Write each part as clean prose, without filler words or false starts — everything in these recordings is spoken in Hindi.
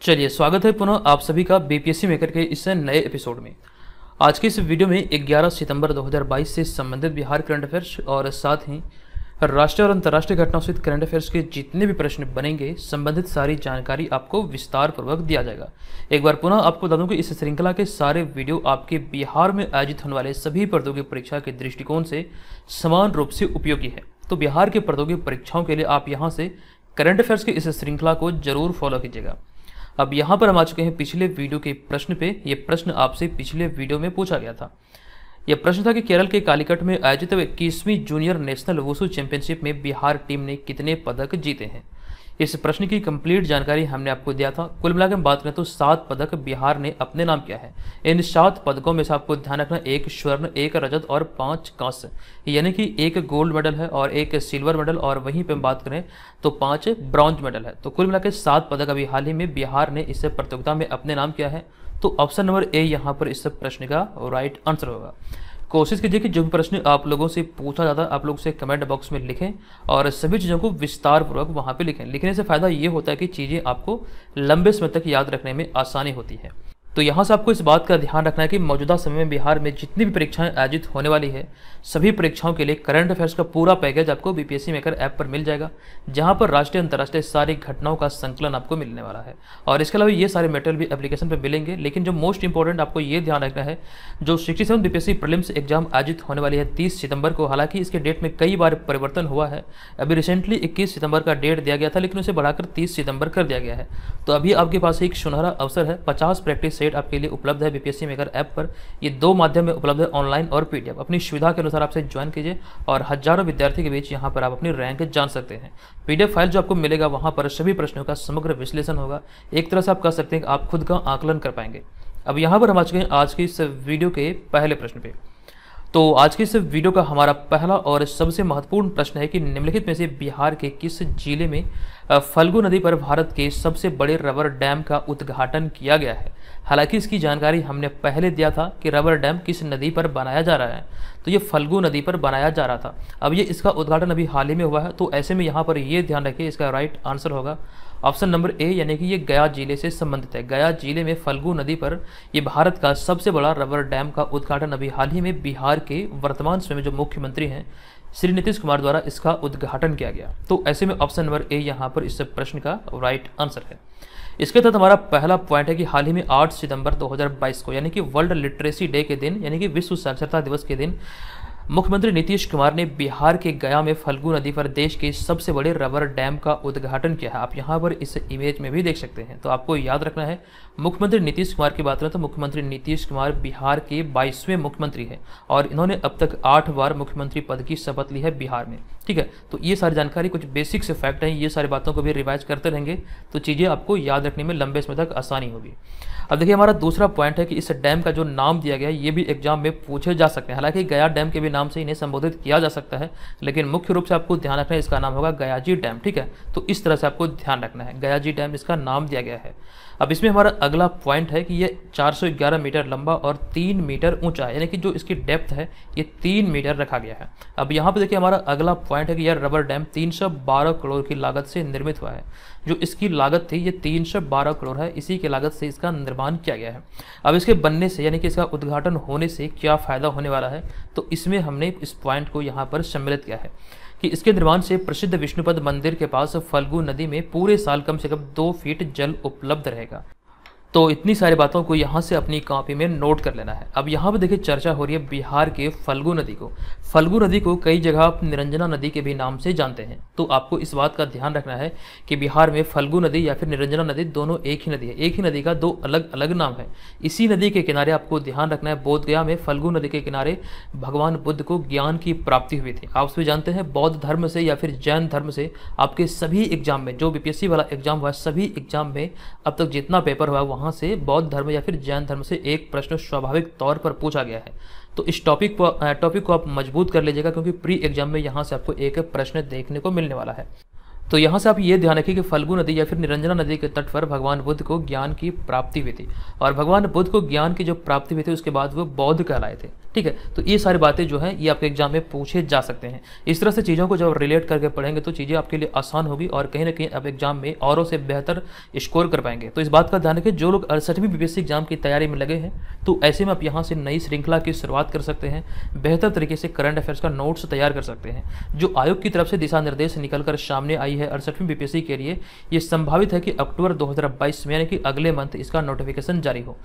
चलिए स्वागत है पुनः आप सभी का बीपीएससी मेकर के इस नए एपिसोड में। आज के इस वीडियो में 11 सितंबर 2022 से संबंधित बिहार करंट अफेयर्स और साथ ही राष्ट्रीय और अंतर्राष्ट्रीय घटनाओं सहित करंट अफेयर्स के जितने भी प्रश्न बनेंगे संबंधित सारी जानकारी आपको विस्तार पूर्वक दिया जाएगा। एक बार पुनः आपको बता दूं कि इस श्रृंखला के सारे वीडियो आपके बिहार में आयोजित होने वाले सभी प्रतियोगी परीक्षा के दृष्टिकोण से समान रूप से उपयोगी है। तो बिहार के प्रतियोगी परीक्षाओं के लिए आप यहाँ से करंट अफेयर्स की इस श्रृंखला को जरूर फॉलो कीजिएगा। अब यहाँ पर हम आ चुके हैं पिछले वीडियो के प्रश्न पे। ये प्रश्न आपसे पिछले वीडियो में पूछा गया था। यह प्रश्न था कि केरल के कालीकट में आयोजित 21वीं जूनियर नेशनल वुशु चैंपियनशिप में बिहार टीम ने कितने पदक जीते हैं। इस प्रश्न की कंप्लीट जानकारी हमने आपको दिया था। कुल मिलाकर हम बात करें तो 7 पदक बिहार ने अपने नाम किया है। इन 7 पदकों में से आपको ध्यान रखना 1 स्वर्ण, 1 रजत और 5 कांस्य, यानी कि 1 गोल्ड मेडल है और 1 सिल्वर मेडल, और वहीं पे हम बात करें तो 5 ब्रॉन्ज मेडल है। तो कुल मिलाकर 7 पदक अभी हाल ही में बिहार ने इस प्रतियोगिता में अपने नाम किया है। तो ऑप्शन नंबर ए यहाँ पर इस प्रश्न का राइट आंसर होगा। कोशिश कीजिए कि जो भी प्रश्न आप लोगों से पूछा जाता है आप लोग उसे कमेंट बॉक्स में लिखें और सभी चीज़ों को विस्तार पूर्वक वहाँ पे लिखें। लिखने से फ़ायदा ये होता है कि चीज़ें आपको लंबे समय तक याद रखने में आसानी होती है। तो यहाँ से आपको इस बात का ध्यान रखना है कि मौजूदा समय में बिहार में जितनी भी परीक्षाएं आयोजित होने वाली है सभी परीक्षाओं के लिए करंट अफेयर्स का पूरा पैकेज आपको बीपीएससी मेकर ऐप पर मिल जाएगा, जहां पर राष्ट्रीय अंतर्राष्ट्रीय सारी घटनाओं का संकलन आपको मिलने वाला है। और इसके अलावा ये सारे मटेरियल भी एप्लीकेशन पर मिलेंगे। लेकिन जो मोस्ट इंपॉर्टेंट आपको ये ध्यान रखना है, जो 67 बीपीएससी प्रीलिम्स एग्जाम आयोजित होने वाली है 30 सितंबर को। हालांकि इसके डेट में कई बार परिवर्तन हुआ है। अभी रिसेंटली 21 सितंबर का डेट दिया गया था, लेकिन उसे बढ़ाकर 30 सितंबर कर दिया गया है। तो अभी आपके पास एक सुनहरा अवसर है। 50 प्रैक्टिस सेट आपके लिए उपलब्ध है बीपीएससी मेकर ऐप पर। ये 2 माध्यम में उपलब्ध है, ऑनलाइन और पीडीएफ। अपनी सुविधा के अनुसार आपसे ज्वाइन कीजिए और हजारों विद्यार्थी के बीच यहाँ पर आप अपनी रैंक जान सकते हैं। पीडीएफ फाइल जो आपको मिलेगा वहाँ पर सभी प्रश्नों का समग्र विश्लेषण होगा। एक तरह से आप कह सकते हैं कि आप खुद का आकलन कर पाएंगे। अब यहाँ पर हम आ चुके हैं आज की इस वीडियो के पहले प्रश्न पे। तो आज के इस वीडियो का हमारा पहला और सबसे महत्वपूर्ण प्रश्न है कि निम्नलिखित में से बिहार के किस जिले में फल्गु नदी पर भारत के सबसे बड़े रबर डैम का उद्घाटन किया गया है। हालांकि इसकी जानकारी हमने पहले दिया था कि रबर डैम किस नदी पर बनाया जा रहा है, तो ये फल्गु नदी पर बनाया जा रहा था। अब ये इसका उद्घाटन अभी हाल ही में हुआ है। तो ऐसे में यहाँ पर ये ध्यान रखिए, इसका राइट आंसर होगा ऑप्शन नंबर ए, यानी कि ये गया जिले से संबंधित है। गया जिले में फल्गु नदी पर ये भारत का सबसे बड़ा रबर डैम का उद्घाटन अभी हाल ही में बिहार के वर्तमान समय में जो मुख्यमंत्री हैं श्री नीतीश कुमार द्वारा इसका उद्घाटन किया गया। तो ऐसे में ऑप्शन नंबर ए यहाँ पर इस प्रश्न का राइट आंसर है। इसके तहत हमारा पहला पॉइंट है कि हाल ही में 8 सितंबर 2022 को, यानी कि वर्ल्ड लिटरेसी डे के दिन, यानी कि विश्व साक्षरता दिवस के दिन, मुख्यमंत्री नीतीश कुमार ने बिहार के गया में फल्गु नदी पर देश के सबसे बड़े रबर डैम का उद्घाटन किया है। आप यहाँ पर इस इमेज में भी देख सकते हैं। तो आपको याद रखना है, मुख्यमंत्री नीतीश कुमार की बात करें तो मुख्यमंत्री नीतीश कुमार बिहार के 22वें मुख्यमंत्री हैं और इन्होंने अब तक 8 बार मुख्यमंत्री पद की शपथ ली है बिहार में। ठीक है, तो ये सारी जानकारी कुछ बेसिक से फैक्ट हैं, ये सारी बातों को भी रिवाइज करते रहेंगे तो चीज़ें आपको याद रखने में लंबे समय तक आसानी होगी। अब देखिए हमारा दूसरा पॉइंट है कि इस डैम का जो नाम दिया गया है ये भी एग्जाम में पूछे जा सकते हैं। हालांकि गया डैम के भी नाम से इन्हें संबोधित किया जा सकता है, लेकिन मुख्य रूप से आपको ध्यान रखना है इसका नाम होगा गयाजी डैम। ठीक है, तो इस तरह से आपको ध्यान रखना है, गयाजी डैम इसका नाम दिया गया है। अब इसमें हमारा अगला पॉइंट है कि ये 411 मीटर लंबा और 3 मीटर ऊंचा है, यानी कि जो इसकी डेप्थ है ये 3 मीटर रखा गया है। अब यहाँ पे देखिए हमारा अगला पॉइंट है कि यह रबर डैम 312 करोड़ की लागत से निर्मित हुआ है। जो इसकी लागत थी ये 312 करोड़ है, इसी की लागत से इसका निर्माण किया गया है। अब इसके बनने से, यानी कि इसका उद्घाटन होने से क्या फ़ायदा होने वाला है, तो इसमें हमने इस पॉइंट को यहाँ पर सम्मिलित किया है कि इसके निर्माण से प्रसिद्ध विष्णुपद मंदिर के पास फल्गु नदी में पूरे साल कम से कम 2 फीट जल उपलब्ध रहेगा। तो इतनी सारी बातों को यहाँ से अपनी कॉपी में नोट कर लेना है। अब यहाँ पर देखिए चर्चा हो रही है बिहार के फल्गु नदी को। फल्गु नदी को कई जगह आप निरंजना नदी के भी नाम से जानते हैं। तो आपको इस बात का ध्यान रखना है कि बिहार में फल्गु नदी या फिर निरंजना नदी दोनों एक ही नदी है। एक ही नदी का 2 अलग अलग नाम है। इसी नदी के किनारे आपको ध्यान रखना है, बोधगया में फल्गु नदी के किनारे भगवान बुद्ध को ज्ञान की प्राप्ति हुई थी। आप सभी जानते हैं बौद्ध धर्म से या फिर जैन धर्म से आपके सभी एग्जाम में, जो बीपीएससी वाला एग्जाम हुआ सभी एग्जाम में अब तक जितना पेपर हुआ वहाँ से बौद्ध धर्म या फिर जैन धर्म से एक प्रश्न स्वाभाविक तौर पर पूछा गया है। तो इस टॉपिक को आप मजबूत कर लीजिएगा, क्योंकि प्री एग्जाम में यहाँ से आपको एक प्रश्न देखने को मिलने वाला है। तो यहाँ से आप ये ध्यान रखिए कि फल्गु नदी या फिर निरंजना नदी के तट पर भगवान बुद्ध को ज्ञान की प्राप्ति हुई थी, और भगवान बुद्ध को ज्ञान की जो प्राप्ति हुई थी उसके बाद वो बौद्ध कहलाए थे। ठीक है, तो ये सारी बातें जो है ये आपके एग्जाम में पूछे जा सकते हैं। इस तरह से चीज़ों को जब रिलेट करके पढ़ेंगे तो चीज़ें आपके लिए आसान होगी और कहीं ना कहीं आप एग्जाम में औरों से बेहतर स्कोर कर पाएंगे। तो इस बात का ध्यान रखें, जो लोग 68वीं बीपीएससी एग्जाम की तैयारी में लगे हैं तो ऐसे में आप यहाँ से नई श्रृंखला की शुरुआत कर सकते हैं, बेहतर तरीके से करंट अफेयर्स का नोट्स तैयार कर सकते हैं। जो आयोग की तरफ से दिशा निर्देश निकलकर सामने आई है 68वीं बीपीएससी के लिए, ये संभावित है कि अक्टूबर 2022 में यानी कि अगले मंथ इसका नोटिफिकेशन जारी हो।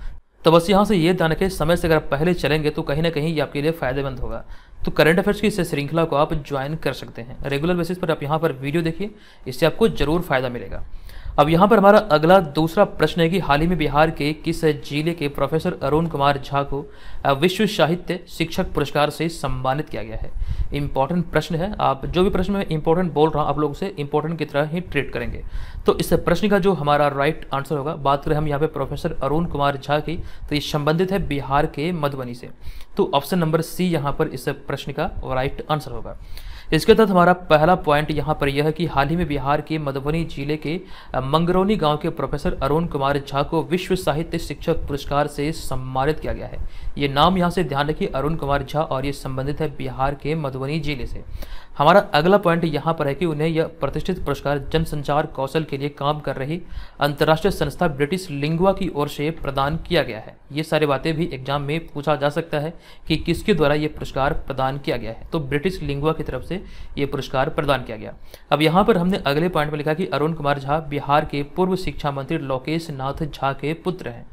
तो बस यहाँ से ये ध्यान रखें, समय से अगर आप पहले चलेंगे तो कहीं ना कहीं ये आपके लिए फायदेमंद होगा। तो करंट अफेयर्स की इस श्रृंखला को आप ज्वाइन कर सकते हैं। रेगुलर बेसिस पर आप यहाँ पर वीडियो देखिए, इससे आपको जरूर फायदा मिलेगा। अब यहाँ पर हमारा अगला दूसरा प्रश्न है कि हाल ही में बिहार के किस जिले के प्रोफेसर अरुण कुमार झा को विश्व साहित्य शिक्षक पुरस्कार से सम्मानित किया गया है। इंपॉर्टेंट प्रश्न है, आप जो भी प्रश्न मैं इंपॉर्टेंट बोल रहा हूँ आप लोग उसे इंपॉर्टेंट की तरह ही ट्रीट करेंगे। तो इस प्रश्न का जो हमारा राइट आंसर होगा, बात करें हम यहाँ पे प्रोफेसर अरुण कुमार झा की, तो ये संबंधित है बिहार के मधुबनी से। तो ऑप्शन नंबर सी यहाँ पर इस प्रश्न का राइट आंसर होगा। इसके तहत हमारा पहला पॉइंट यहाँ पर यह है कि हाल ही में बिहार के मधुबनी जिले के मंगरौनी गांव के प्रोफेसर अरुण कुमार झा को विश्व साहित्य शिक्षक पुरस्कार से सम्मानित किया गया है। ये नाम यहाँ से ध्यान रखिए, अरुण कुमार झा, और ये संबंधित है बिहार के मधुबनी जिले से। हमारा अगला पॉइंट यहाँ पर है कि उन्हें यह प्रतिष्ठित पुरस्कार जनसंचार कौशल के लिए काम कर रही अंतर्राष्ट्रीय संस्था ब्रिटिश लिंगुआ की ओर से प्रदान किया गया है। ये सारी बातें भी एग्जाम में पूछा जा सकता है कि किसके द्वारा ये पुरस्कार प्रदान किया गया है। तो ब्रिटिश लिंगुआ की तरफ से ये पुरस्कार प्रदान किया गया। अब यहाँ पर हमने अगले पॉइंट में लिखा कि अरुण कुमार झा बिहार के पूर्व शिक्षा मंत्री लोकेश नाथ झा के पुत्र हैं।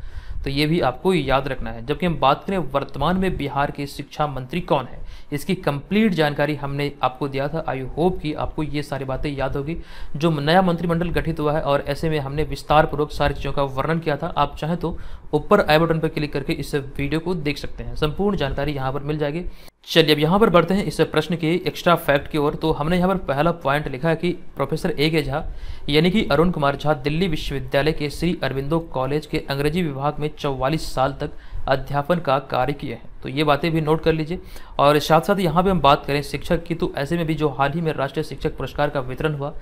तो ये भी आपको याद रखना है। जबकि हम बात करें वर्तमान में बिहार के शिक्षा मंत्री कौन है, इसकी कंप्लीट जानकारी हमने आपको दिया था। आई होप कि आपको ये सारी बातें याद होगी। जो नया मंत्रिमंडल गठित हुआ है और ऐसे में हमने विस्तार पूर्वक सारी चीज़ों का वर्णन किया था। आप चाहें तो ऊपर आई बटन पर क्लिक करके इस वीडियो को देख सकते हैं, संपूर्ण जानकारी यहाँ पर मिल जाएगी। चलिए अब यहाँ पर बढ़ते हैं इस प्रश्न के एक्स्ट्रा फैक्ट की ओर। तो हमने यहाँ पर पहला पॉइंट लिखा है कि प्रोफेसर ए के झा यानी कि अरुण कुमार झा दिल्ली विश्वविद्यालय के श्री अरविंदो कॉलेज के अंग्रेजी विभाग में 44 साल तक अध्यापन का कार्य किए हैं। तो ये बातें भी नोट कर लीजिए। और साथ साथ यहाँ पे हम बात करें शिक्षक की, तो ऐसे में भी जो हाल ही में राष्ट्रीय शिक्षक पुरस्कार का वितरण हुआ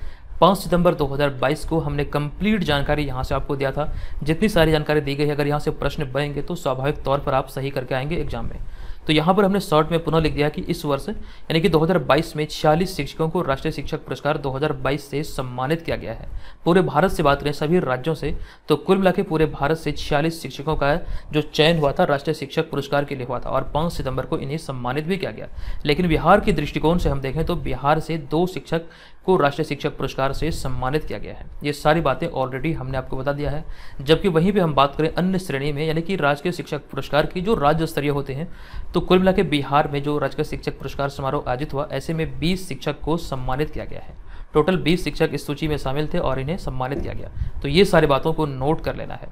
5 सितंबर 2022 को, हमने कंप्लीट जानकारी यहाँ से आपको दिया था। जितनी सारी जानकारी दी गई है, अगर यहाँ से प्रश्न बनेंगे तो स्वाभाविक तौर पर आप सही करके आएंगे एग्जाम में। तो यहाँ पर हमने शॉर्ट में पुनः लिख दिया कि इस वर्ष यानी कि 2022 में 46 शिक्षकों को राष्ट्रीय शिक्षक पुरस्कार 2022 से सम्मानित किया गया है। पूरे भारत से बात करें सभी राज्यों से, तो कुल मिला के पूरे भारत से 46 शिक्षकों का जो चयन हुआ था राष्ट्रीय शिक्षक पुरस्कार के लिए हुआ था, और 5 सितंबर को इन्हें सम्मानित भी किया गया। लेकिन बिहार के दृष्टिकोण से हम देखें तो बिहार से 2 शिक्षक को राष्ट्रीय शिक्षक पुरस्कार से सम्मानित किया गया है। ये सारी बातें ऑलरेडी हमने आपको बता दिया है। जबकि वहीं पे हम बात करें अन्य श्रेणी में यानी कि राजकीय शिक्षक पुरस्कार की जो राज्य स्तरीय होते हैं, तो कुल मिला के बिहार में जो राजकीय शिक्षक पुरस्कार समारोह आयोजित हुआ, ऐसे में 20 शिक्षक को सम्मानित किया गया है। टोटल 20 शिक्षक इस सूची में शामिल थे और इन्हें सम्मानित किया गया। तो ये सारी बातों को नोट कर लेना है।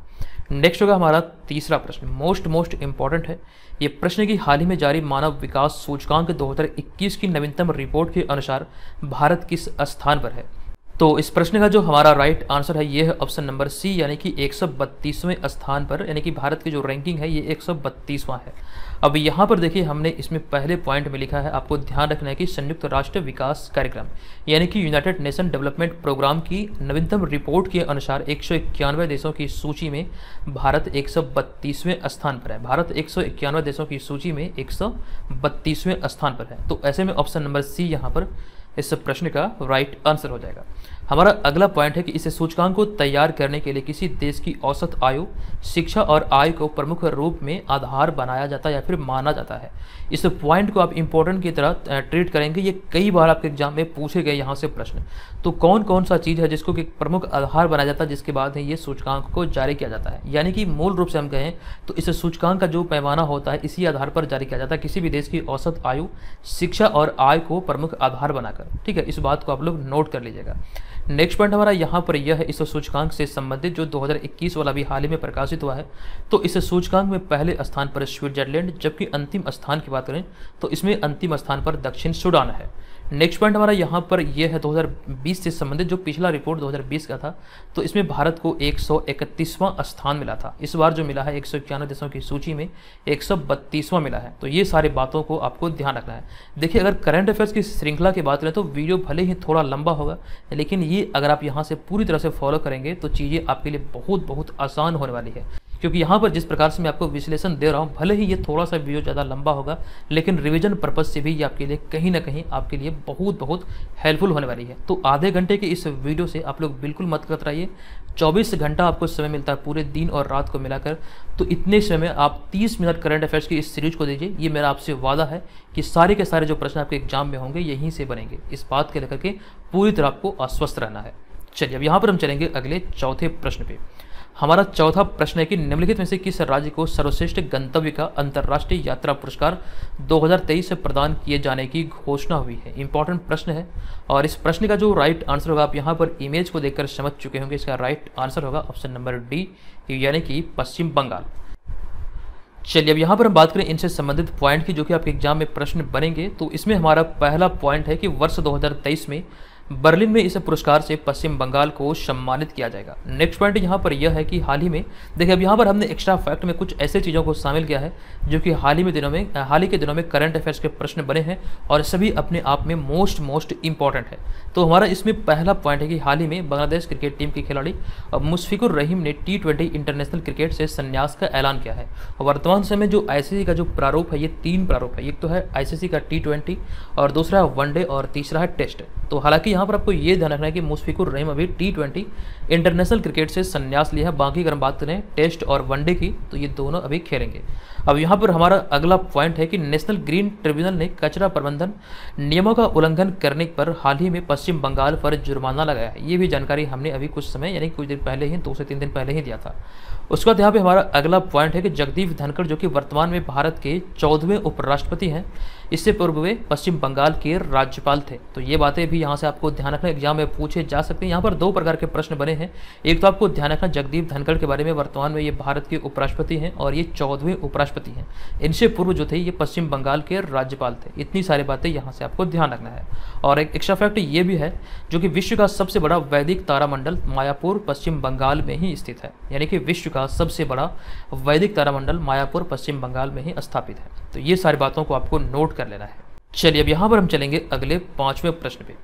नेक्स्ट होगा हमारा तीसरा प्रश्न, मोस्ट इंपॉर्टेंट है। ये प्रश्न की हाल ही में जारी मानव विकास सूचकांक 2021 की नवीनतम रिपोर्ट के अनुसार भारत किस स्थान पर है। तो इस प्रश्न का जो हमारा राइट आंसर है ये है ऑप्शन नंबर सी, यानी कि 132वें स्थान पर, यानी कि भारत की जो रैंकिंग है ये 132वां है। अब यहाँ पर देखिए हमने इसमें पहले पॉइंट में लिखा है, आपको ध्यान रखना है कि संयुक्त राष्ट्र विकास कार्यक्रम यानी कि यूनाइटेड नेशन डेवलपमेंट प्रोग्राम की नवीनतम रिपोर्ट के अनुसार 191 देशों की सूची में भारत 132वें स्थान पर है। भारत 191 देशों की सूची में 132वें स्थान पर है। तो ऐसे में ऑप्शन नंबर सी यहाँ पर इस प्रश्न का राइट आंसर हो जाएगा। हमारा अगला पॉइंट है कि इस सूचकांक को तैयार करने के लिए किसी देश की औसत आयु, शिक्षा और आय को प्रमुख रूप में आधार बनाया जाता है या फिर माना जाता है। इस पॉइंट को आप इंपॉर्टेंट की तरह ट्रीट करेंगे। ये कई बार आपके एग्जाम में पूछे गए यहाँ से प्रश्न। तो कौन कौन सा चीज़ है जिसको कि प्रमुख आधार बनाया जाता है, जिसके बाद ये सूचकांक को जारी किया जाता है। यानी कि मूल रूप से हम कहें तो इस सूचकांक का जो पैमाना होता है इसी आधार पर जारी किया जाता है, किसी भी देश की औसत आयु, शिक्षा और आय को प्रमुख आधार बनाकर। ठीक है, इस बात को आप लोग नोट कर लीजिएगा। नेक्स्ट पॉइंट हमारा यहाँ पर यह है, इस सूचकांक से संबंधित जो 2021 वाला भी हाल ही में प्रकाशित हुआ है, तो इस सूचकांक में पहले स्थान पर स्विट्जरलैंड, जबकि अंतिम स्थान की बात करें तो इसमें अंतिम स्थान पर दक्षिण सूडान है। नेक्स्ट पॉइंट हमारा यहाँ पर यह है 2020 से संबंधित जो पिछला रिपोर्ट 2020 का था, तो इसमें भारत को 131वां स्थान मिला था। इस बार जो मिला है 191 देशों की सूची में 132वां मिला है। तो ये सारे बातों को आपको ध्यान रखना है। देखिए, अगर करंट अफेयर्स की श्रृंखला की बात करें तो वीडियो भले ही थोड़ा लंबा होगा, लेकिन ये अगर आप यहाँ से पूरी तरह से फॉलो करेंगे तो चीज़ें आपके लिए बहुत बहुत आसान होने वाली है। क्योंकि यहाँ पर जिस प्रकार से मैं आपको विश्लेषण दे रहा हूँ, भले ही ये थोड़ा सा वीडियो ज़्यादा लंबा होगा, लेकिन रिवीजन पर्पज से भी ये आपके लिए कहीं ना कहीं आपके लिए बहुत बहुत हेल्पफुल होने वाली है। तो आधे घंटे के इस वीडियो से आप लोग बिल्कुल मत कतराइए। 24 घंटा आपको समय मिलता है पूरे दिन और रात को मिलाकर, तो इतने समय में आप 30 मिनट करंट अफेयर्स की इस सीरीज को दीजिए। ये मेरा आपसे वादा है कि सारे के सारे जो प्रश्न आपके एग्जाम में होंगे यहीं से बनेंगे। इस बात के लेकर के पूरी तरह आपको आश्वस्त रहना है। चलिए, अब यहाँ पर हम चलेंगे अगले चौथे प्रश्न पे। हमारा चौथा प्रश्न है कि निम्नलिखित में से किस राज्य को सर्वश्रेष्ठ गंतव्य का अंतर्राष्ट्रीय यात्रा पुरस्कार 2023 से प्रदान किए जाने की घोषणा हुई है। इंपॉर्टेंट प्रश्न है और इस प्रश्न का जो राइट आंसर होगा, आप यहाँ पर इमेज को देखकर समझ चुके होंगे, इसका राइट आंसर होगा ऑप्शन नंबर डी, यानी कि पश्चिम बंगाल। चलिए, अब यहाँ पर हम बात करें इनसे संबंधित पॉइंट की, जो कि आपके एग्जाम में प्रश्न बनेंगे। तो इसमें हमारा पहला पॉइंट है कि वर्ष 2023 में बर्लिन में इस पुरस्कार से पश्चिम बंगाल को सम्मानित किया जाएगा। नेक्स्ट पॉइंट यहाँ पर यह है कि हाल ही में देखिए, अब यहाँ पर हमने एक्स्ट्रा फैक्ट में कुछ ऐसे चीज़ों को शामिल किया है जो कि हाल ही के दिनों में करंट अफेयर्स के प्रश्न बने हैं और सभी अपने आप में मोस्ट इंपॉर्टेंट है। तो हमारा इसमें पहला पॉइंट है कि हाल ही में बांग्लादेश क्रिकेट टीम के खिलाड़ी मुशफिकुर रहीम ने T20 इंटरनेशनल क्रिकेट से संन्यास का ऐलान किया है। वर्तमान समय जो ICC का जो प्रारूप है, ये 3 प्रारूप है। एक तो है ICC का T20 और दूसरा है वनडे और तीसरा है टेस्ट। तो हालांकि यहाँ पर आपको ये ध्यान रखना है कि मुशफिकुर रहीम अभी T20 इंटरनेशनल क्रिकेट से संन्यास लिया है। बाकी अगर हम बात करें टेस्ट और वनडे की, तो ये दोनों अभी खेलेंगे। अब यहाँ पर हमारा अगला पॉइंट है कि नेशनल ग्रीन ट्रिब्यूनल ने कचरा प्रबंधन नियमों का उल्लंघन करने पर हाल ही में पश्चिम बंगाल पर जुर्माना लगाया है। ये भी जानकारी हमने अभी कुछ समय यानी कुछ दिन पहले ही, 2 से 3 दिन पहले ही दिया था। उसके बाद यहाँ पे हमारा अगला पॉइंट है कि जगदीप धनखड़, जो कि वर्तमान में भारत के 14वें उपराष्ट्रपति हैं, इससे पूर्व वे पश्चिम बंगाल के राज्यपाल थे। तो ये बातें भी यहाँ से आपको ध्यान रखना, एग्जाम में पूछे जा सकते हैं। यहाँ पर 2 प्रकार के प्रश्न बने हैं। एक तो आपको ध्यान रखना जगदीप धनखड़ के बारे में, वर्तमान में ये भारत के उपराष्ट्रपति हैं और ये 14वें उपराष्ट्रपति हैं। इनसे पूर्व जो थे ये पश्चिम बंगाल के राज्यपाल थे। इतनी सारी बातें यहाँ से आपको ध्यान रखना है। और एक एक्स्ट्रा फैक्ट ये भी है, जो कि विश्व का सबसे बड़ा वैदिक तारामंडल मायापुर पश्चिम बंगाल में ही स्थित है। यानी कि विश्व का सबसे बड़ा वैदिक तारामंडल मायापुर पश्चिम बंगाल में ही स्थापित है। तो ये सारी बातों को आपको नोट कर लेना है। चलिए, अब यहाँ पर हम चलेंगे अगले 5वें प्रश्न पे।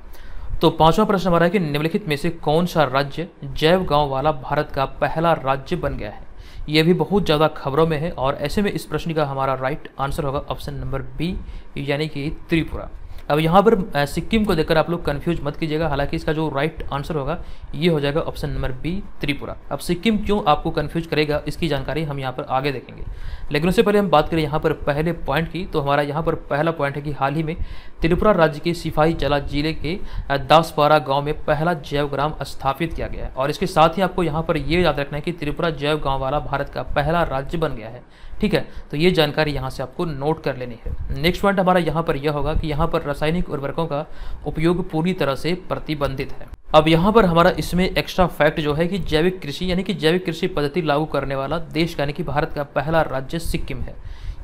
तो 5वां प्रश्न हमारा है कि निम्नलिखित में से कौन सा राज्य जैव गांव वाला भारत का पहला राज्य बन गया है। ये भी बहुत ज़्यादा खबरों में है और ऐसे में इस प्रश्न का हमारा राइट आंसर होगा ऑप्शन नंबर बी, यानी कि त्रिपुरा। अब यहाँ पर सिक्किम को देखकर आप लोग कंफ्यूज मत कीजिएगा, हालांकि इसका जो राइट आंसर होगा ये हो जाएगा ऑप्शन नंबर बी, त्रिपुरा। अब सिक्किम क्यों आपको कंफ्यूज करेगा, इसकी जानकारी हम यहाँ पर आगे देखेंगे, लेकिन उससे पहले हम बात करें यहाँ पर पहले पॉइंट की। तो हमारा यहाँ पर पहला पॉइंट है कि हाल ही में त्रिपुरा राज्य के सिपाही जला जिले के दासपारा गाँव में पहला जैव ग्राम स्थापित किया गया है। और इसके साथ ही आपको यहाँ पर ये याद रखना है कि त्रिपुरा जैव गाँव वाला भारत का पहला राज्य बन गया है। ठीक है, तो ये जानकारी यहाँ से आपको नोट कर लेनी है। नेक्स्ट पॉइंट हमारा यहाँ पर यह होगा कि यहाँ पर रासायनिक उर्वरकों का उपयोग पूरी तरह से प्रतिबंधित है। अब यहाँ पर हमारा इसमें एक्स्ट्रा फैक्ट जो है कि जैविक कृषि यानी कि जैविक कृषि पद्धति लागू करने वाला देश यानी कि भारत का पहला राज्य सिक्किम है।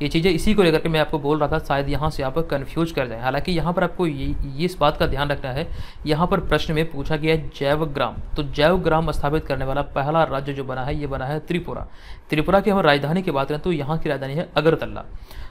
ये चीज़ें इसी को लेकर के मैं आपको बोल रहा था, शायद यहाँ से आप कंफ्यूज कर जाएं। हालांकि यहाँ पर आपको ये इस बात का ध्यान रखना है, यहाँ पर प्रश्न में पूछा गया है जैव ग्राम। तो जैव ग्राम स्थापित करने वाला पहला राज्य जो बना है ये बना है त्रिपुरा। त्रिपुरा की हम राजधानी की बात करें तो यहाँ की राजधानी है अगरतला।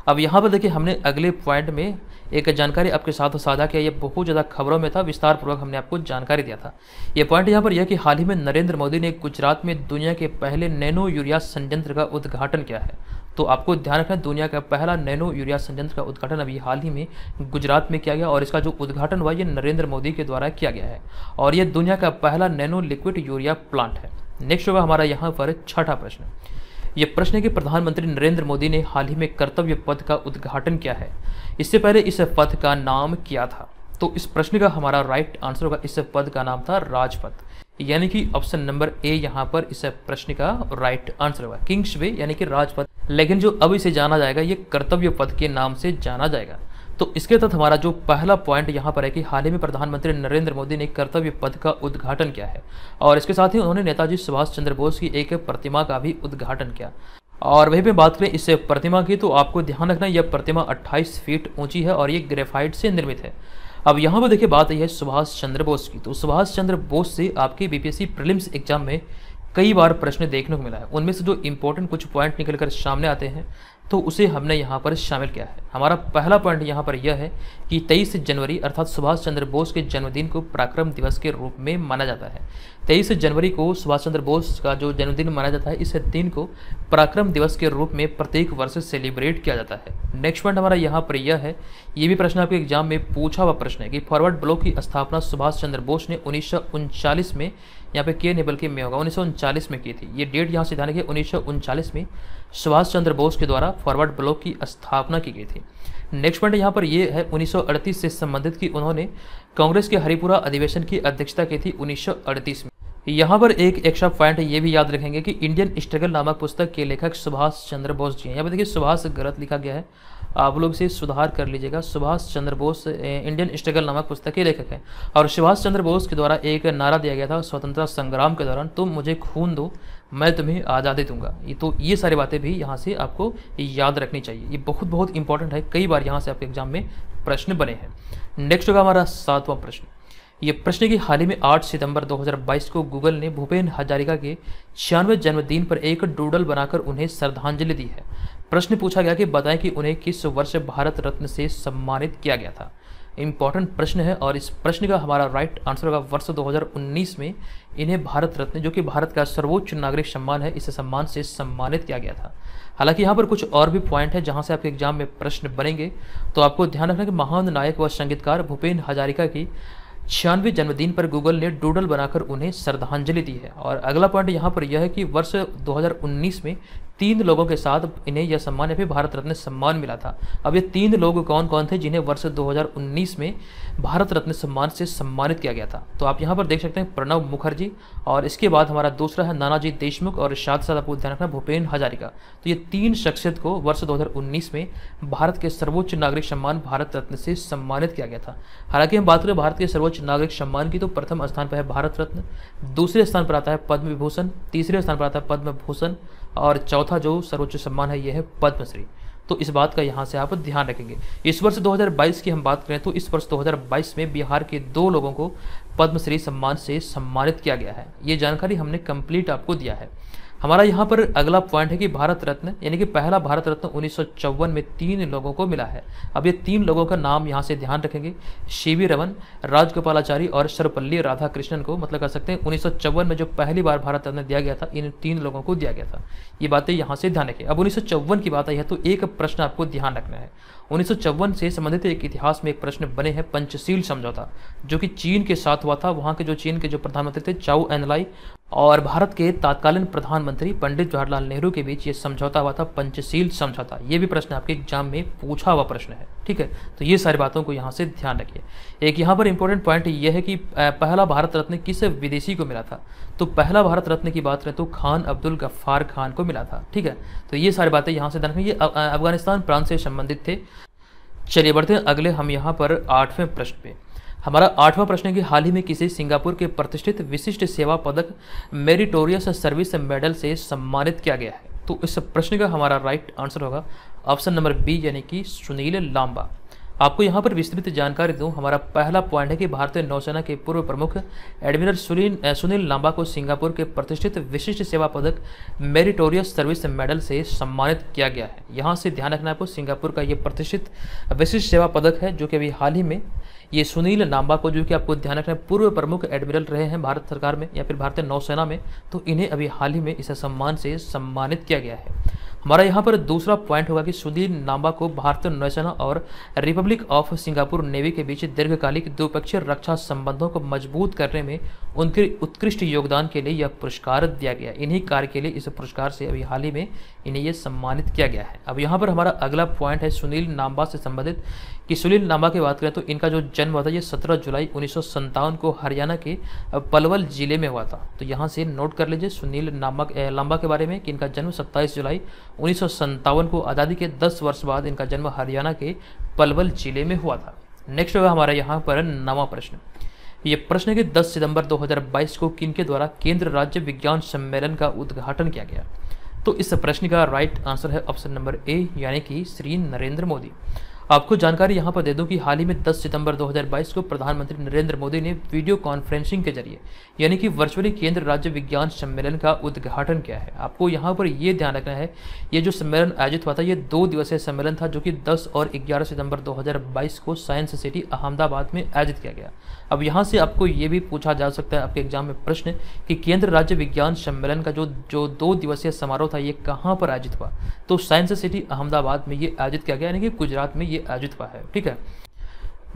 अब यहाँ पर देखिए, हमने अगले पॉइंट में एक जानकारी आपके साथ साझा किया, ये बहुत ज़्यादा खबरों में था, विस्तार पूर्वक हमने आपको जानकारी दिया था। ये पॉइंट यहाँ पर यह कि हाल ही में नरेंद्र मोदी ने गुजरात में दुनिया के पहले नैनो यूरिया संयंत्र का उद्घाटन किया है। तो आपको ध्यान रखना, दुनिया का पहला नैनो यूरिया संयंत्र का उद्घाटन अभी हाल ही में गुजरात में किया गया और इसका जो उद्घाटन हुआ ये नरेंद्र मोदी के द्वारा किया गया है और ये दुनिया का पहला नैनो लिक्विड यूरिया प्लांट है। नेक्स्ट होगा हमारा यहाँ पर 6ठा प्रश्न। ये प्रश्न है कि प्रधानमंत्री नरेंद्र मोदी ने हाल ही में कर्तव्य पथ का उद्घाटन किया है। इससे पहले इस पथ का नाम क्या था? तो इस प्रश्न का हमारा राइट आंसर होगा, इस पद का नाम था राजपथ, यानी कि ऑप्शन नंबर ए यहाँ पर इस प्रश्न का राइट आंसर होगा, किंग्स वे यानी कि राजपथ। लेकिन जो अब इसे जाना जाएगा ये कर्तव्य पथ के नाम से जाना जाएगा। तो इसके तहत हमारा जो पहला पॉइंट यहाँ पर है कि हाल ही में प्रधानमंत्री नरेंद्र मोदी ने कर्तव्य पथ का उद्घाटन किया है और इसके साथ ही उन्होंने नेताजी सुभाष चंद्र बोस की एक प्रतिमा का भी उद्घाटन किया। और वहीं पे बात करें इस प्रतिमा की तो आपको ध्यान रखना यह प्रतिमा 28 फीट ऊंची है और ये ग्रेफाइट से निर्मित है। अब यहाँ पर देखिए बात यही है सुभाष चंद्र बोस की। तो सुभाष चंद्र बोस से आपके बीपीएससी प्रीलिम्स एग्जाम में कई बार प्रश्न देखने को मिला है। उनमें से जो इंपॉर्टेंट कुछ पॉइंट निकल कर सामने आते हैं तो उसे हमने यहाँ पर शामिल किया है। हमारा पहला पॉइंट यहाँ पर यह है कि 23 जनवरी अर्थात सुभाष चंद्र बोस के जन्मदिन को पराक्रम दिवस के रूप में माना जाता है। 23 जनवरी को सुभाष चंद्र बोस का जो जन्मदिन माना जाता है, इस दिन को पराक्रम दिवस के रूप में प्रत्येक वर्ष सेलिब्रेट किया जाता है। नेक्स्ट पॉइंट हमारा यहाँ पर यह है, ये भी प्रश्न आपके एग्जाम में पूछा हुआ प्रश्न है कि फॉरवर्ड ब्लॉक की स्थापना सुभाष चंद्र बोस ने 1939 में यहाँ पे के नेबल के में होगा 1939 में की थी। ये डेट यहाँ से ध्यान रखिए, 1939 में सुभाष चंद्र बोस के द्वारा फॉरवर्ड ब्लॉक की स्थापना की गई थी। नेक्स्ट पॉइंट यहाँ पर ये है 1938 से संबंधित कि उन्होंने कांग्रेस के हरिपुरा अधिवेशन की अध्यक्षता की थी 1938 में। यहाँ पर एक एक्स्ट्रा पॉइंट ये भी याद रखेंगे कि इंडियन स्ट्रगल नामक पुस्तक के लेखक सुभाष चंद्र बोस जी हैं। यहाँ पर देखिए सुभाष गलत लिखा गया है, आप लोग इसे सुधार कर लीजिएगा। सुभाष चंद्र बोस इंडियन स्ट्रगल नामक पुस्तक के लेखक हैं और सुभाष चंद्र बोस के द्वारा एक नारा दिया गया था स्वतंत्रता संग्राम के दौरान, तुम मुझे खून दो मैं तुम्हें आज़ादी दूंगा। तो ये सारी बातें भी यहाँ से आपको याद रखनी चाहिए, ये बहुत इंपॉर्टेंट है, कई बार यहाँ से आपके एग्जाम में प्रश्न बने हैं। नेक्स्ट होगा हमारा 7वां प्रश्न। ये प्रश्न की हाल ही में 8 सितंबर 2022 को गूगल ने भूपेन हजारिका के 96वें जन्मदिन पर एक डूडल बनाकर उन्हें श्रद्धांजलि दी है। प्रश्न पूछा गया कि बताएं कि उन्हें किस वर्ष भारत रत्न से सम्मानित किया गया था। इंपॉर्टेंट प्रश्न है और इस प्रश्न का हमारा राइट आंसर होगा वर्ष 2019 में इन्हें भारत रत्न, जो कि भारत का सर्वोच्च नागरिक सम्मान है, इस सम्मान से सम्मानित किया गया था। हालांकि यहाँ पर कुछ और भी पॉइंट है जहाँ से आपके एग्जाम में प्रश्न बनेंगे, तो आपको ध्यान रखना कि महान नायक व संगीतकार भूपेन हजारिका की 96वें जन्मदिन पर गूगल ने डूडल बनाकर उन्हें श्रद्धांजलि दी है। और अगला पॉइंट यहाँ पर यह है कि वर्ष 2019 में 3 लोगों के साथ इन्हें यह सम्मान या फिर भारत रत्न सम्मान मिला था। अब ये 3 लोग कौन कौन थे जिन्हें वर्ष 2019 में भारत रत्न सम्मान से सम्मानित किया गया था? तो आप यहाँ पर देख सकते हैं प्रणब मुखर्जी, और इसके बाद हमारा दूसरा है नानाजी देशमुख, और साथ साथ आपको ध्यान रखना भूपेन हजारिका। तो ये 3 शख्सियत को वर्ष 2019 में भारत के सर्वोच्च नागरिक सम्मान भारत रत्न से सम्मानित किया गया था। हालांकि हम बात करें भारत के सर्वोच्च नागरिक सम्मान की, तो प्रथम स्थान पर है भारत रत्न, दूसरे स्थान पर आता है पद्म विभूषण, तीसरे स्थान पर आता है पद्म भूषण, और चौथा जो सर्वोच्च सम्मान है यह है पद्मश्री। तो इस बात का यहाँ से आप ध्यान रखेंगे। इस वर्ष 2022 की हम बात करें तो इस वर्ष 2022 में बिहार के 2 लोगों को पद्मश्री सम्मान से सम्मानित किया गया है। ये जानकारी हमने कंप्लीट आपको दिया है। हमारा यहाँ पर अगला पॉइंट है कि भारत रत्न यानी कि पहला भारत रत्न 1954 में 3 लोगों को मिला है। अब ये 3 लोगों का नाम यहाँ से ध्यान रखेंगे, सीवी रमन, राजगोपालाचारी और सर्वपल्ली राधाकृष्णन को, मतलब कर सकते हैं 1954 में जो पहली बार भारत रत्न दिया गया था इन 3 लोगों को दिया गया था। ये बातें यहाँ से ध्यान रखें। अब 1954 की बात आई है तो एक प्रश्न आपको ध्यान रखना है। 1954 से संबंधित एक इतिहास में एक प्रश्न बने हैं पंचशील समझौता, जो कि चीन के साथ हुआ था। वहाँ के जो चीन के जो प्रधानमंत्री थे चाउ एनलाई और भारत के तत्कालीन प्रधानमंत्री पंडित जवाहरलाल नेहरू के बीच ये समझौता हुआ था, पंचशील समझौता। ये भी प्रश्न आपके एग्जाम में पूछा हुआ प्रश्न है, ठीक है। तो ये सारी बातों को यहाँ से ध्यान रखिए। एक यहाँ पर इंपॉर्टेंट पॉइंट ये है कि पहला भारत रत्न किस विदेशी को मिला था? तो पहला भारत रत्न की बात करें तो खान अब्दुल गफ्फार खान को मिला था, ठीक है। तो ये सारी बातें यहाँ से ध्यान रखिए। ये अफगानिस्तान प्रांत से संबंधित थे। चलिए बढ़ते हैं अगले हम यहाँ पर 8वें प्रश्न पे। हमारा 8वां प्रश्न है कि हाल ही में किसे सिंगापुर के प्रतिष्ठित विशिष्ट सेवा पदक मेरिटोरियस सर्विस मेडल से सम्मानित किया गया है? तो इस प्रश्न का हमारा राइट आंसर होगा ऑप्शन नंबर बी यानी कि सुनील लांबा। आपको यहाँ पर विस्तृत जानकारी दूं, हमारा पहला पॉइंट है कि भारतीय नौसेना के पूर्व प्रमुख एडमिरल सुनील लांबा को सिंगापुर के प्रतिष्ठित विशिष्ट सेवा पदक मेरिटोरियस सर्विस मेडल से सम्मानित किया गया है। यहाँ से ध्यान रखना आपको, सिंगापुर का ये प्रतिष्ठित विशिष्ट सेवा पदक है जो कि अभी हाल ही में ये सुनील लांबा को, जो कि आपको ध्यान रखना है पूर्व प्रमुख एडमिरल रहे हैं भारत सरकार में या फिर भारतीय नौसेना में, तो इन्हें अभी हाल ही में इस सम्मान से सम्मानित किया गया है। हमारा यहाँ पर दूसरा पॉइंट होगा कि सुनील लांबा को भारतीय नौसेना और रिपब्लिक ऑफ सिंगापुर नेवी के बीच दीर्घकालिक द्विपक्षीय रक्षा संबंधों को मजबूत करने में उनके उत्कृष्ट योगदान के लिए यह पुरस्कार दिया गया। इन्हीं कार्य के लिए इस पुरस्कार से अभी हाल ही में इन्हें यह सम्मानित किया गया है। अब यहाँ पर हमारा अगला पॉइंट है सुनील लांबा से संबंधित कि सुनील लांबा की बात करें तो इनका जो जन्म हुआ था ये 17 जुलाई 1957 को हरियाणा के पलवल जिले में हुआ था। तो यहाँ से नोट कर लीजिए सुनील लांबा के बारे में कि इनका जन्म 27 जुलाई 1957 को आज़ादी के 10 वर्ष बाद इनका जन्म हरियाणा के पलवल जिले में हुआ था। नेक्स्ट होगा हमारा यहाँ पर 9वां प्रश्न। ये प्रश्न है कि 10 सितंबर 2022 को किनके द्वारा केंद्र राज्य विज्ञान सम्मेलन का उद्घाटन किया गया? तो इस प्रश्न का राइट आंसर है ऑप्शन नंबर ए यानी कि श्री नरेंद्र मोदी। आपको जानकारी यहाँ पर दे दूं कि हाल ही में 10 सितंबर 2022 को प्रधानमंत्री नरेंद्र मोदी ने वीडियो कॉन्फ्रेंसिंग के जरिए यानी कि वर्चुअली केंद्र राज्य विज्ञान सम्मेलन का उद्घाटन किया है। आपको यहाँ पर ये ध्यान रखना है, ये जो सम्मेलन आयोजित हुआ था ये 2 दिवसीय सम्मेलन था, जो कि 10 और 11 सितंबर 2022 को साइंस सिटी अहमदाबाद में आयोजित किया गया। अब यहाँ से आपको ये भी पूछा जा सकता है आपके एग्जाम में प्रश्न कि केंद्र राज्य विज्ञान सम्मेलन का जो 2 दिवसीय समारोह था ये कहाँ पर आयोजित हुआ। तो साइंस सिटी अहमदाबाद में ये आयोजित किया गया, यानी कि गुजरात में ये आयोजित हुआ है। ठीक है,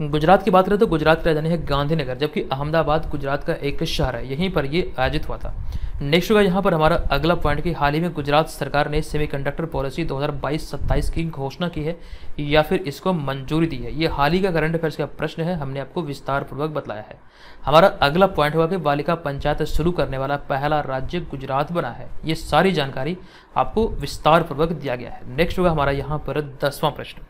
गुजरात की बात करें तो गुजरात की राजधानी है गांधीनगर, जबकि अहमदाबाद गुजरात का एक शहर है, यहीं पर ये आयोजित हुआ था। नेक्स्ट होगा यहाँ पर हमारा अगला पॉइंट कि हाल ही में गुजरात सरकार ने सेमीकंडक्टर पॉलिसी 2022-27 की घोषणा की है या फिर इसको मंजूरी दी है। ये हाल ही का करंट अफेयर्स का प्रश्न है, हमने आपको विस्तार पूर्वक बताया है। हमारा अगला पॉइंट होगा कि बालिका पंचायत शुरू करने वाला पहला राज्य गुजरात बना है। ये सारी जानकारी आपको विस्तार पूर्वक दिया गया है। नेक्स्ट होगा हमारा यहाँ पर 10वां प्रश्न।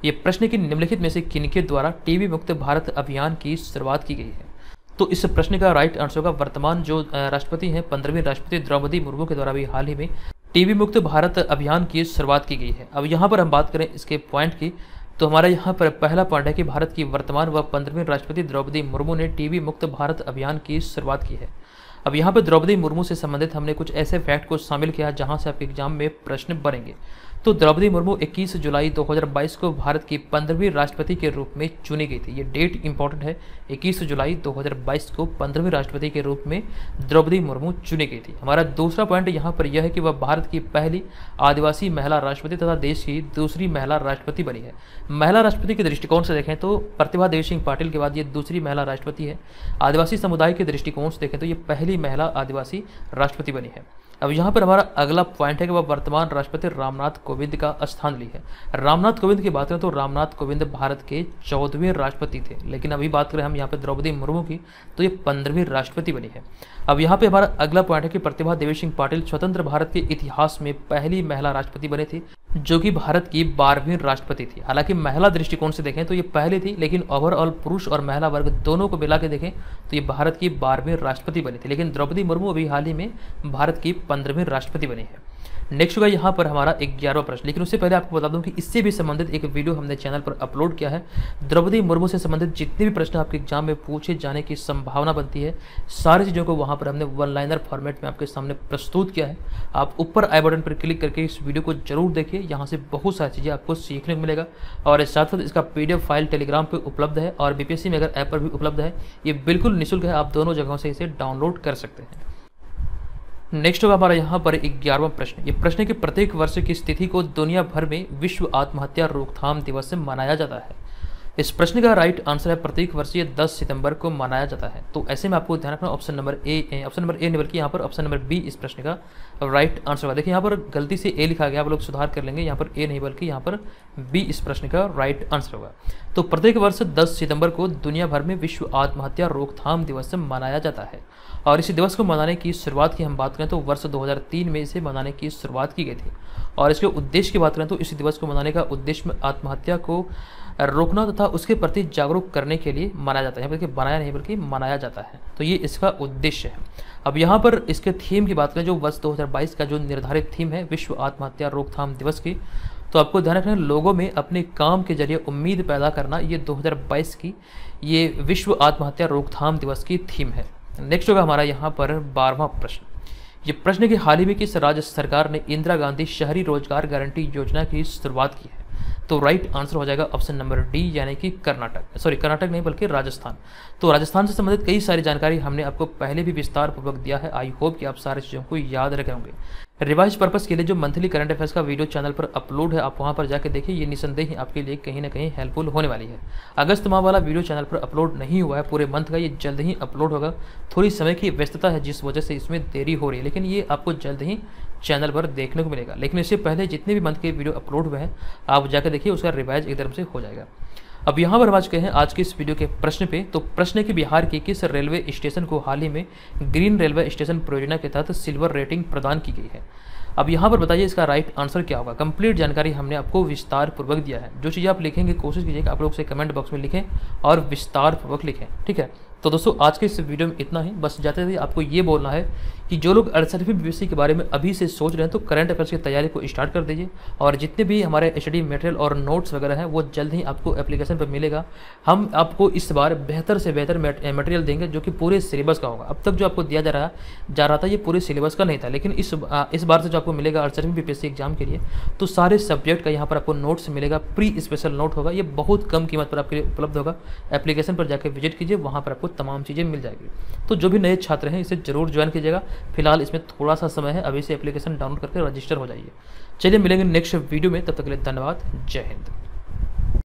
ये प्रश्न की निम्नलिखित में से किनके द्वारा टीबी मुक्त भारत अभियान की शुरुआत की गई है। तो इस प्रश्न का राइट आंसर होगा वर्तमान जो राष्ट्रपति हैं 15वीं राष्ट्रपति द्रौपदी मुर्मू के द्वारा भी हाल ही में टीबी मुक्त भारत अभियान की शुरुआत की गई है। अब यहाँ पर हम बात करें इसके पॉइंट की, तो हमारा यहाँ पर पहला पॉइंट है कि भारत की वर्तमान व 15वीं राष्ट्रपति द्रौपदी मुर्मू ने टीबी मुक्त भारत अभियान की शुरुआत की है। अब यहाँ पर द्रौपदी मुर्मू से संबंधित हमने कुछ ऐसे फैक्ट को शामिल किया जहाँ से आपके एग्जाम में प्रश्न बनेंगे। तो द्रौपदी मुर्मू 21 जुलाई 2022 को भारत की 15वीं राष्ट्रपति के रूप में चुनी गई थी। ये डेट इंपॉर्टेंट है, 21 जुलाई 2022 को 15वीं राष्ट्रपति के रूप में द्रौपदी मुर्मू चुनी गई थी। हमारा दूसरा पॉइंट यहाँ पर यह है कि वह भारत की पहली आदिवासी महिला राष्ट्रपति तथा देश की दूसरी महिला राष्ट्रपति बनी है। महिला राष्ट्रपति के दृष्टिकोण से देखें तो प्रतिभा देवी सिंह पाटिल के बाद ये दूसरी महिला राष्ट्रपति है। आदिवासी समुदाय के दृष्टिकोण से देखें तो ये पहली महिला आदिवासी राष्ट्रपति बनी है। अब यहाँ पर हमारा अगला पॉइंट है कि वह वर्तमान राष्ट्रपति रामनाथ कोविंद का स्थान ली है। रामनाथ कोविंद की बात करें तो रामनाथ कोविंद भारत के 14वें राष्ट्रपति थे, लेकिन अभी बात करें हम यहाँ पे द्रौपदी मुर्मू की तो ये 15वीं राष्ट्रपति बनी है। अब यहाँ पे हमारा अगला पॉइंट है कि प्रतिभा देवी सिंह पाटिल स्वतंत्र भारत के इतिहास में पहली महिला राष्ट्रपति बने थे, जो कि भारत की 12वीं राष्ट्रपति थी। हालांकि महिला दृष्टिकोण से देखें तो ये पहली थी, लेकिन ओवरऑल पुरुष और महिला वर्ग दोनों को मिला के देखें तो ये भारत की 12वीं राष्ट्रपति बनी थी। लेकिन द्रौपदी मुर्मू अभी हाल ही में भारत की 15वीं राष्ट्रपति बनी है। नेक्स्ट होगा यहाँ पर हमारा 11वां प्रश्न, लेकिन उससे पहले आपको बता दूं कि इससे भी संबंधित एक वीडियो हमने चैनल पर अपलोड किया है। द्रौपदी मुर्मू से संबंधित जितने भी प्रश्न आपके एग्जाम में पूछे जाने की संभावना बनती है, सारी चीज़ों को वहाँ पर हमने वन लाइनर फॉर्मेट में आपके सामने प्रस्तुत किया है। आप ऊपर आई बटन पर क्लिक करके इस वीडियो को जरूर देखिए, यहाँ से बहुत सारी चीज़ें आपको सीखने को मिलेगा। और साथ साथ इसका PDF फाइल टेलीग्राम पर उपलब्ध है और BPSC मेकर ऐप पर भी उपलब्ध है। ये बिल्कुल निःशुल्क है, आप दोनों जगहों से इसे डाउनलोड कर सकते हैं। नेक्स्ट होगा हमारा यहाँ पर 11वां प्रश्न। ये प्रश्न के प्रत्येक वर्ष की स्थिति को दुनिया भर में विश्व आत्महत्या रोकथाम दिवस से मनाया जाता है। इस प्रश्न का राइट आंसर है प्रत्येक वर्ष ये 10 सितंबर को मनाया जाता है। तो ऐसे में आपको ध्यान रखना ऑप्शन नंबर ए नहीं बल्कि यहाँ पर ऑप्शन नंबर बी इस प्रश्न का राइट आंसर होगा। देखिए यहाँ पर गलती से ए लिखा गया, आप लोग सुधार कर लेंगे, यहाँ पर ए नहीं बल्कि यहाँ पर बी इस प्रश्न का राइट आंसर होगा। तो प्रत्येक वर्ष 10 सितंबर को दुनिया भर में विश्व आत्महत्या रोकथाम दिवस मनाया जाता है। और इस दिवस को मनाने की शुरुआत की हम बात करें तो वर्ष 2003 में इसे मनाने की शुरुआत की गई थी। और इसके उद्देश्य की बात करें तो इस दिवस को मनाने का उद्देश्य में आत्महत्या को रोकना तथा उसके प्रति जागरूक करने के लिए मनाया जाता है, बल्कि बनाया नहीं बल्कि मनाया जाता है। तो ये इसका उद्देश्य है। अब यहाँ पर इसके थीम की बात करें, जो वर्ष 2022 का जो निर्धारित थीम है विश्व आत्महत्या रोकथाम दिवस की, तो आपको ध्यान रखना लोगों में अपने काम के जरिए उम्मीद पैदा करना, ये 2022 की ये विश्व आत्महत्या रोकथाम दिवस की थीम है। नेक्स्ट होगा हमारा यहाँ पर 12वां प्रश्न। ये प्रश्न कि हाल ही में किस राज्य सरकार ने इंदिरा गांधी शहरी रोजगार गारंटी योजना की शुरुआत की है। तो राइट आंसर हो जाएगा ऑप्शन नंबर डी यानी कि कर्नाटक नहीं बल्कि राजस्थान। तो राजस्थान से संबंधित कई सारी जानकारी हमने आपको पहले भी विस्तार पूर्वक दिया है। आई होप कि आप सारी चीज़ों को याद रखे होंगे। रिवाइज पर्पस के लिए जो मंथली करंट अफेयर्स का वीडियो चैनल पर अपलोड है, आप वहां पर जाकर देखिए, ये निसंदेह ही आपके लिए कहीं ना कहीं हेल्पफुल होने वाली है। अगस्त माह वाला वीडियो चैनल पर अपलोड नहीं हुआ है पूरे मंथ का, ये जल्द ही अपलोड होगा। थोड़ी समय की व्यस्तता है जिस वजह से इसमें देरी हो रही है, लेकिन ये आपको जल्द ही चैनल पर देखने को मिलेगा। लेकिन इससे पहले जितने भी मंथ के वीडियो अपलोड हुए हैं आप जाकर देखिए, उसका रिवाइज एकदम से हो जाएगा। अब यहाँ पर हम आज हैं आज के इस वीडियो के प्रश्न पे। तो प्रश्न के बिहार के किस रेलवे स्टेशन को हाल ही में ग्रीन रेलवे स्टेशन परियोजना के तहत सिल्वर रेटिंग प्रदान की गई है। अब यहाँ पर बताइए इसका राइट आंसर क्या होगा। कंप्लीट जानकारी हमने आपको विस्तार पूर्वक दिया है। जो चीज़ आप लिखेंगे कोशिश कीजिएगा आप लोग से कमेंट बॉक्स में लिखें और विस्तार पूर्वक लिखें, ठीक है। तो दोस्तों आज के इस वीडियो में इतना ही। बस जाते हुए आपको ये बोलना है कि जो लोग 68वीं बीपीएससी के बारे में अभी से सोच रहे हैं तो करंट अफेयर्स की तैयारी को स्टार्ट कर दीजिए, और जितने भी हमारे स्टडी मटेरियल और नोट्स वगैरह हैं वो जल्द ही आपको एप्लीकेशन पर मिलेगा। हम आपको इस बार बेहतर से बेहतर मटेरियल देंगे जो कि पूरे सिलेबस का होगा। अब तक जो आपको दिया जा रहा था ये पूरे सिलेबस का नहीं था, लेकिन इस बार से जो आपको मिलेगा 68वीं बीपीएससी एग्जाम के लिए, तो सारे सब्जेक्ट का यहाँ पर आपको नोट्स मिलेगा। प्री स्पेशल नोट होगा, ये बहुत कम कीमत पर आपके लिए उपलब्ध होगा। एप्लीकेशन पर जाकर विजिट कीजिए, वहाँ पर आपको तमाम चीज़ें मिल जाएगी। तो जो भी नए छात्र हैं इसे जरूर ज्वाइन कीजिएगा। फिलहाल इसमें थोड़ा सा समय है, अभी से एप्लीकेशन डाउनलोड करके रजिस्टर हो जाइए। चलिए मिलेंगे नेक्स्ट वीडियो में, तब तक के लिए धन्यवाद। जय हिंद।